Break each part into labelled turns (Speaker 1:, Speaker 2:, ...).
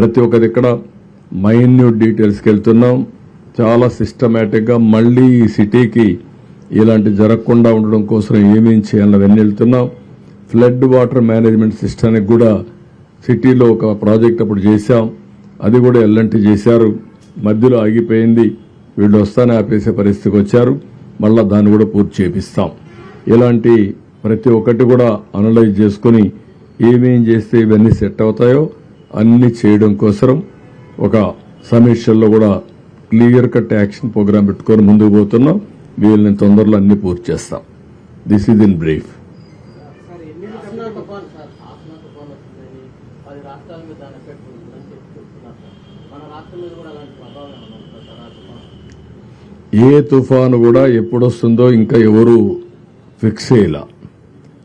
Speaker 1: ప్రతి ఒక్కది ఇక్కడ మైన్యూట్ డీటెయిల్స్కి వెళ్తున్నాం. చాలా సిస్టమేటిక్గా మళ్ళీ ఈ సిటీకి ఇలాంటి జరగకుండా ఉండడం కోసం ఏమేం చేయాలని వెళ్తున్నాం. ఫ్లడ్ వాటర్ మేనేజ్మెంట్ సిస్టానికి కూడా సిటీలో ఒక ప్రాజెక్ట్ అప్పుడు చేశాం. అది కూడా ఎల్లంటి చేశారు. మధ్యలో ఆగిపోయింది. వీళ్ళు వస్తానే ఆపేసే పరిస్థితికి వచ్చారు. మళ్ళా దాన్ని కూడా పూర్తి చేపిస్తాం. ఇలాంటి ప్రతి ఒక్కటి కూడా అనలైజ్ చేసుకుని ఏమేం చేస్తే ఇవన్నీ సెట్ అవుతాయో అన్ని చేయడం కోసం ఒక సమీక్షల్లో కూడా క్లియర్ కట్ యాక్షన్ ప్రోగ్రామ్ పెట్టుకొని ముందుకు పోతున్నాం. వీళ్ళని తొందరలో అన్ని పూర్తి చేస్తాం. This is in brief. ఏ తుఫాను కూడా ఎప్పుడొస్తుందో ఇంకా ఎవరు ఫిక్స్ చేయలా.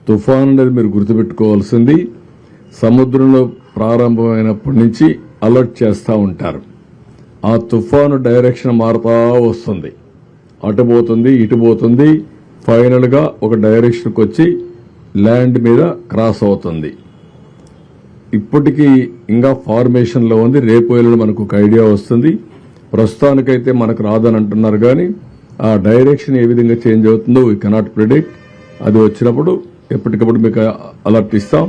Speaker 1: తుఫాను అనేది మీరు గుర్తుపెట్టుకోవాల్సింది సముద్రంలో ప్రారంభమైనప్పటి నుంచి అలర్ట్ చేస్తూ ఉంటారు. ఆ తుఫాను డైరెక్షన్ మారుతా వస్తుంది. అటు పోతుంది, ఇటు పోతుంది. ఫైనల్ గా ఒక డైరెక్షన్కి వచ్చి ల్యాండ్ మీద క్రాస్ అవుతుంది. ఇప్పటికీ ఇంకా ఫార్మేషన్ లో ఉంది. రేపు ఎల్లుండి మనకు ఒక ఐడియా వస్తుంది. ప్రస్తుతానికైతే మనకు రాదని అంటున్నారు, కానీ ఆ డైరెక్షన్ ఏ విధంగా చేంజ్ అవుతుందో వీ కెనాట్ ప్రిడిక్ట్. అది వచ్చినప్పుడు ఎప్పటికప్పుడు మీకు అలర్ట్ ఇస్తాం.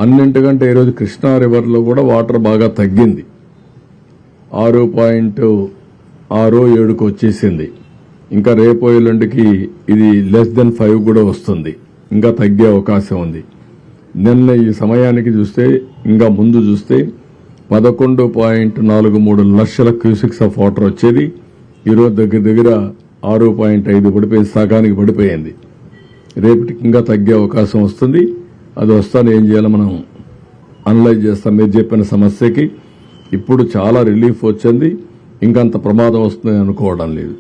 Speaker 1: అన్నింటికంటే ఈరోజు కృష్ణా రివర్లో కూడా వాటర్ బాగా తగ్గింది. 6.67కు వచ్చేసింది. ఇంకా రేపు ఎల్లుండికి ఇది <5 కూడా వస్తుంది. ఇంకా తగ్గే అవకాశం ఉంది. నిన్న ఈ సమయానికి చూస్తే, ఇంకా ముందు చూస్తే 11.43 లక్షల క్యూసిక్స్ ఆఫ్ వాటర్ వచ్చేది. ఈరోజు దగ్గర 6.5 పడిపోయింది, సగానికి పడిపోయింది. రేపటికి ఇంకా తగ్గే అవకాశం వస్తుంది. అది వస్తాను ఏం చేయాలో మనం అనలైజ్ చేస్తాం. మీరు చెప్పిన సమస్యకి ఇప్పుడు చాలా రిలీఫ్ వచ్చింది. ఇంకంత ప్రమాదం వస్తుంది అనుకోవడం లేదు.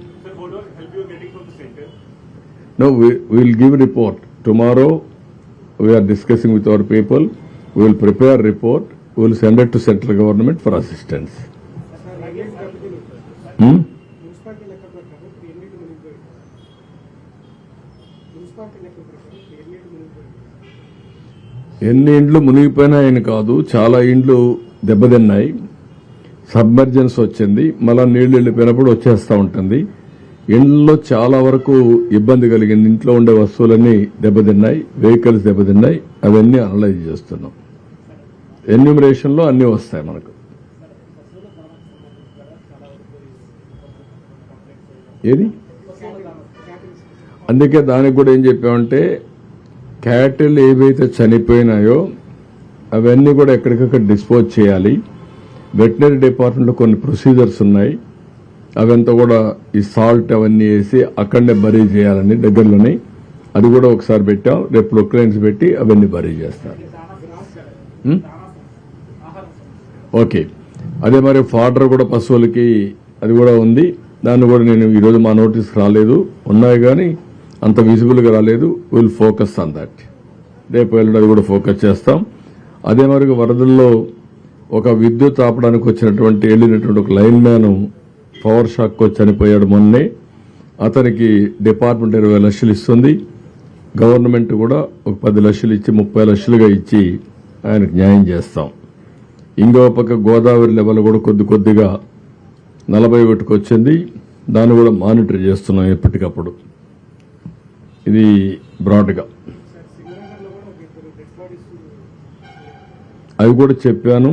Speaker 1: No, we will give report. Tomorrow we are discussing with our people. We will prepare report. We will send it to central government for assistance. ఎన్ని ఇండ్లు మునిగిపోయినాయని కాదు, చాలా ఇండ్లు దెబ్బతిన్నాయి. సబ్మర్జెన్స్ వచ్చింది. మళ్ళా నీళ్లు వెళ్ళిపోయినప్పుడు వచ్చేస్తూ ఉంటుంది. ఇండ్లలో చాలా వరకు ఇబ్బంది కలిగింది. ఇంట్లో ఉండే వస్తువులన్నీ దెబ్బతిన్నాయి, వెహికల్స్ దెబ్బతిన్నాయి. అవన్నీ అనలైజ్ చేస్తున్నాం. ఎన్యూమరేషన్ లో అన్ని వస్తాయి మనకు. ఏది అందుకే దానికి కూడా ఏం చెప్పామంటే, క్యాటిల్ ఏవైతే చనిపోయినాయో అవన్నీ కూడా ఎక్కడికక్కడ డిస్పోజ్ చేయాలి. వెటనరీ డిపార్ట్మెంట్ లో కొన్ని ప్రొసీజర్స్ ఉన్నాయి. అవంతా కూడా ఈ సాల్ట్ అవన్నీ వేసి అక్కడనే బరీ చేయాలని దగ్గరలోనే. అది కూడా ఒకసారి పెట్టాం. రేపు ప్రొక్లైన్స్ పెట్టి అవన్నీ బరీ చేస్తారు. ఓకే. అదే మరి ఫాడర్ కూడా పశువులకి అది కూడా ఉంది. దాన్ని కూడా నేను ఈరోజు మా నోటీస్ రాలేదు, ఉన్నాయి కానీ అంత విజిబుల్ గా రాలేదు. Will focus on that. రేపు వెళ్ళడం అది కూడా ఫోకస్ చేస్తాం. అదే మరి వరదల్లో ఒక విద్యుత్ ఆపడానికి వచ్చినటువంటి వెళ్ళినటువంటి ఒక లైన్ మ్యాన్ పవర్ షాక్ వచ్చి చనిపోయాడు మొన్నే. అతనికి డిపార్ట్మెంట్ 20 లక్షలు ఇస్తుంది. గవర్నమెంట్ కూడా ఒక 10 లక్షలు ఇచ్చి 30 లక్షలుగా ఇచ్చి ఆయనకు న్యాయం చేస్తాం. ఇంకో పక్క గోదావరి లెవెల్ కూడా కొద్దిగా 41కు వచ్చింది. దాన్ని కూడా మానిటర్ చేస్తున్నాం ఎప్పటికప్పుడు. ఇది బ్రాడ్గా అవి కూడా చెప్పాను.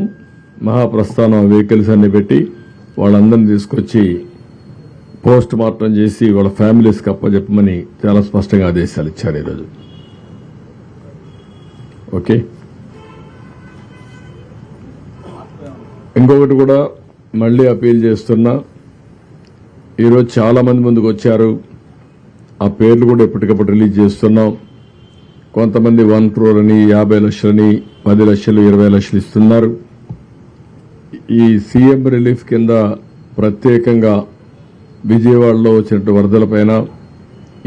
Speaker 1: మహాప్రస్థానం వెహికల్స్ అన్ని పెట్టి వాళ్ళందరినీ తీసుకొచ్చి పోస్ట్ మార్టం చేసి వాళ్ళ ఫ్యామిలీస్కి అప్పచెప్పమని చాలా స్పష్టంగా ఆదేశాలు ఇచ్చారు ఈరోజు. ఓకే. ఇంకొకటి కూడా మళ్లీ అపీల్ చేస్తున్నా. ఈరోజు చాలా మంది ముందుకు వచ్చారు. ఆ పేర్లు కూడా ఎప్పటికప్పుడు రిలీజ్ చేస్తున్నాం. కొంతమంది 1 crore అని, 50 లక్షలని, 10 లక్షలు, 20 లక్షలు ఇస్తున్నారు. ఈ సీఎం రిలీఫ్ కింద ప్రత్యేకంగా విజయవాడలో వచ్చినటువంటి వరదలపైన,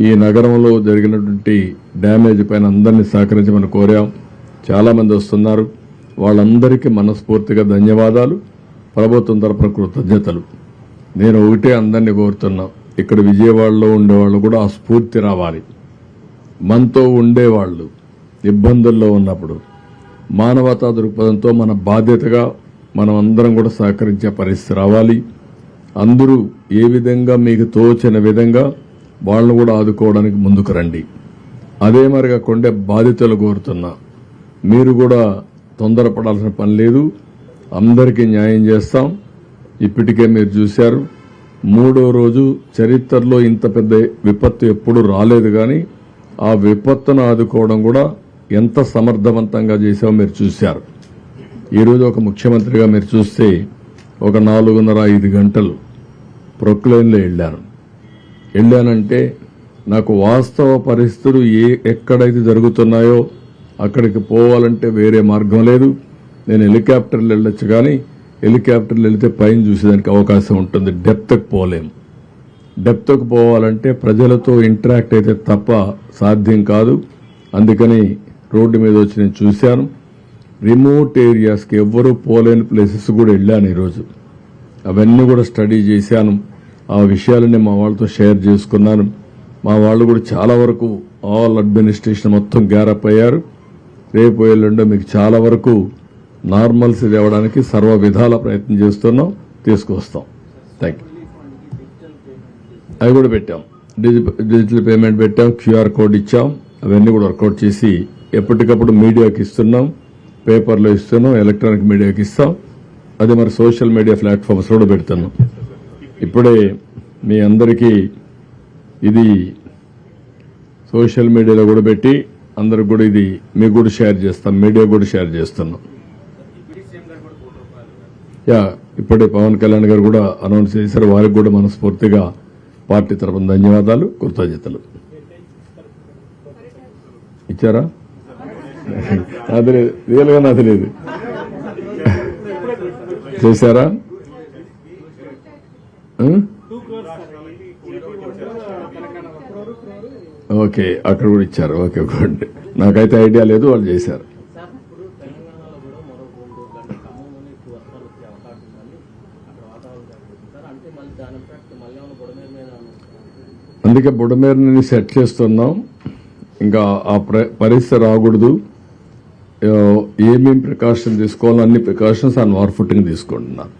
Speaker 1: ఈ నగరంలో జరిగినటువంటి డ్యామేజ్ పైన అందరినీ సహకరించమని కోరాం. చాలా మంది వస్తున్నారు. వాళ్ళందరికీ మనస్ఫూర్తిగా ధన్యవాదాలు. ప్రభుత్వం తరపున కృతజ్ఞతలు. నేను ఒకటే అందరినీ కోరుతున్నా, ఇక్కడ విజయవాడలో ఉండేవాళ్ళు కూడా ఆ స్ఫూర్తి రావాలి. మనతో ఉండేవాళ్ళు ఇబ్బందుల్లో ఉన్నప్పుడు మానవతా దృక్పథంతో మన బాధ్యతగా మనం అందరం కూడా సహకరించే పరిస్థితి రావాలి. అందరూ ఏ విధంగా మీకు తోచిన విధంగా వాళ్ళను కూడా ఆదుకోవడానికి ముందుకు రండి. అదే మరి కాకుండా బాధితులు కోరుతున్నా, మీరు కూడా తొందరపడాల్సిన పని లేదు. అందరికీ న్యాయం చేస్తాం. ఇప్పటికే మీరు చూశారు, 3వ రోజు చరిత్రలో ఇంత పెద్ద విపత్తు ఎప్పుడు రాలేదు. కానీ ఆ విపత్తును ఆదుకోవడం కూడా ఎంత సమర్థవంతంగా చేశామో మీరు చూశారు. ఈరోజు ఒక ముఖ్యమంత్రిగా మీరు చూస్తే ఒక 4:30-5 గంటలు ప్రొక్లైన్లో వెళ్ళానంటే నాకు వాస్తవ పరిస్థితులు ఎక్కడైతే జరుగుతున్నాయో అక్కడికి పోవాలంటే వేరే మార్గం లేదు. నేను హెలికాప్టర్లు వెళ్ళొచ్చు, కానీ హెలికాప్టర్లు వెళితే పైన చూసేదానికి అవకాశం ఉంటుంది. డెప్త్కి పోలేం. డెప్త్కి పోవాలంటే ప్రజలతో ఇంటరాక్ట్ అయితే తప్ప సాధ్యం కాదు. అందుకని రోడ్డు మీద వచ్చి నేను చూశాను. రిమోట్ ఏరియాస్కి ఎవ్వరూ పోలేని ప్లేసెస్ కూడా వెళ్ళాను ఈరోజు. అవన్నీ కూడా స్టడీ చేశాను. ఆ విషయాలన్నీ మా వాళ్ళతో షేర్ చేసుకున్నాను. మా వాళ్ళు కూడా చాలా వరకు ఆల్ అడ్మినిస్ట్రేషన్ మొత్తం గ్యారప్ అయ్యారు. రేపు ఎల్లుండో మీకు చాలా వరకు నార్మల్సీ తేవడానికి సర్వ విధాల ప్రయత్నం చేస్తున్నాం, తీసుకొస్తాం. Thank you. అవి కూడా పెట్టాం, డిజిటల్ పేమెంట్ పెట్టాం, క్యూఆర్ కోడ్ ఇచ్చాం. అవన్నీ కూడా వర్కౌట్ చేసి ఎప్పటికప్పుడు మీడియాకి ఇస్తున్నాం, పేపర్లో ఇస్తున్నాం, ఎలక్ట్రానిక్ మీడియాకి ఇస్తాం. అదే మరి సోషల్ మీడియా ప్లాట్ఫామ్స్ కూడా పెడుతున్నాం. ఇప్పుడే మీ అందరికీ ఇది సోషల్ మీడియాలో కూడా పెట్టి అందరికి కూడా ఇది మీకు కూడా షేర్ చేస్తాం, మీడియా కూడా షేర్ చేస్తున్నాం. ఇప్పుడే పవన్ కళ్యాణ్ గారు కూడా అనౌన్స్ చేశారు. వారికి కూడా మనస్ఫూర్తిగా పార్టీ తరఫున ధన్యవాదాలు, కృతజ్ఞతలు. ఇచ్చారా? అది లేదు, రియల్గా నాది లేదు. చేశారా? ఓకే, అక్కడ కూడా ఇచ్చారు. Okay, good. నాకైతే ఐడియా లేదు, వాళ్ళు చేశారు. అందుకే బుడమేరుని సెట్ చేస్తున్నాం. ఇంకా ఆ పరిస్థితి రాకూడదు. ఏమేమి ప్రికాషన్ తీసుకోవాలో అన్ని ప్రికాషన్స్ ఆన్ వార్ ఫుటింగ్ తీసుకుంటున్నాను.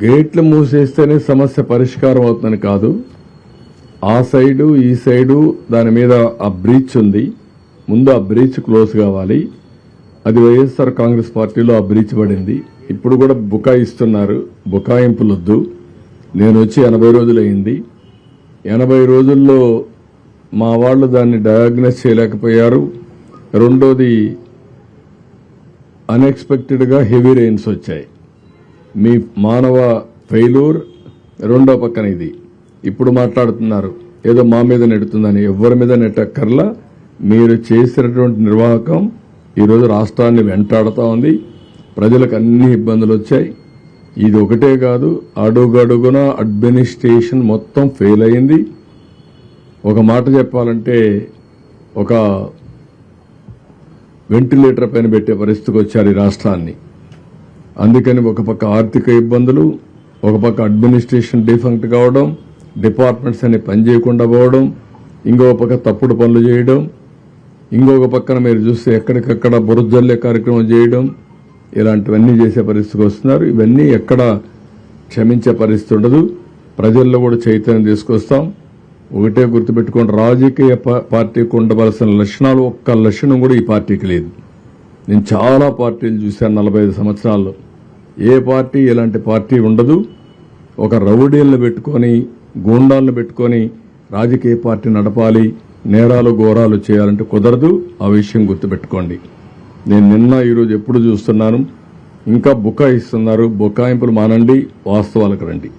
Speaker 1: గేట్లు మూసేస్తేనే సమస్య పరిష్కారం అవుతుందని కాదు. ఆ సైడు ఈ సైడు దాని మీద ఆ బ్రీచ్ ఉంది. ముందు ఆ బ్రీచ్ క్లోజ్ కావాలి. అది వైఎస్ఆర్ కాంగ్రెస్ పార్టీలో ఆ బ్రీచ్ పడింది. ఇప్పుడు కూడా బుకాయిస్తున్నారు. బుకాయింపులొద్దు. నేను వచ్చి 80 రోజులైంది. 80 రోజుల్లో మా వాళ్ళు దాన్ని డయాగ్నోస్ చేయలేకపోయారు. రెండోది, అన్ఎక్స్పెక్టెడ్గా హెవీ రెయిన్స్ వచ్చాయి. మీ మానవ ఫెయిల్యూర్. రెండో పక్కన ఇది ఇప్పుడు మాట్లాడుతున్నారు ఏదో మా మీద నెడుతుందని. ఎవరి మీద నెట్టక్కర్లా. మీరు చేసినటువంటి నిర్వాహకం ఈరోజు రాష్ట్రాన్ని వెంటాడుతూ ఉంది. ప్రజలకు అన్ని ఇబ్బందులు వచ్చాయి. ఇది ఒకటే కాదు, అడుగడుగున అడ్మినిస్ట్రేషన్ మొత్తం ఫెయిల్ అయింది. ఒక మాట చెప్పాలంటే ఒక వెంటిలేటర్ పైన పెట్టే పరిస్థితికి వచ్చారు ఈ రాష్ట్రాన్ని. అందుకని ఒక పక్క ఆర్థిక ఇబ్బందులు, ఒక పక్క అడ్మినిస్ట్రేషన్ డిఫంక్ట్ కావడం, డిపార్ట్మెంట్స్ అన్ని పనిచేయకుండా పోవడం, ఇంకొక పక్క తప్పుడు పనులు చేయడం, ఇంకొక పక్కన మీరు చూస్తే ఎక్కడికక్కడ బురజల్లే కార్యక్రమం చేయడం, ఇలాంటివన్నీ చేసే పరిస్థితికి వస్తున్నారు. ఇవన్నీ ఎక్కడ క్షమించే పరిస్థితి ఉండదు. ప్రజల్లో కూడా చైతన్యం తీసుకొస్తాం. ఒకటే గుర్తుపెట్టుకోండి, రాజకీయ పార్టీకి ఉండవలసిన లక్షణాలు ఒక్క లక్షణం కూడా ఈ పార్టీకి లేదు. నేను చాలా పార్టీలు చూశాను 45 సంవత్సరాల్లో. ఏ పార్టీ ఇలాంటి పార్టీ ఉండదు. ఒక రౌడీలను పెట్టుకొని, గూండాలను పెట్టుకొని రాజకీయ పార్టీ నడపాలి, నేరాలు ఘోరాలు చేయాలంటే కుదరదు. ఆ విషయం గుర్తుపెట్టుకోండి. నేను నిన్న ఈరోజు ఎప్పుడు చూస్తున్నాను, ఇంకా బుకాయిస్తున్నారు. బుకాయింపులు మానండి, వాస్తవాలకు రండి.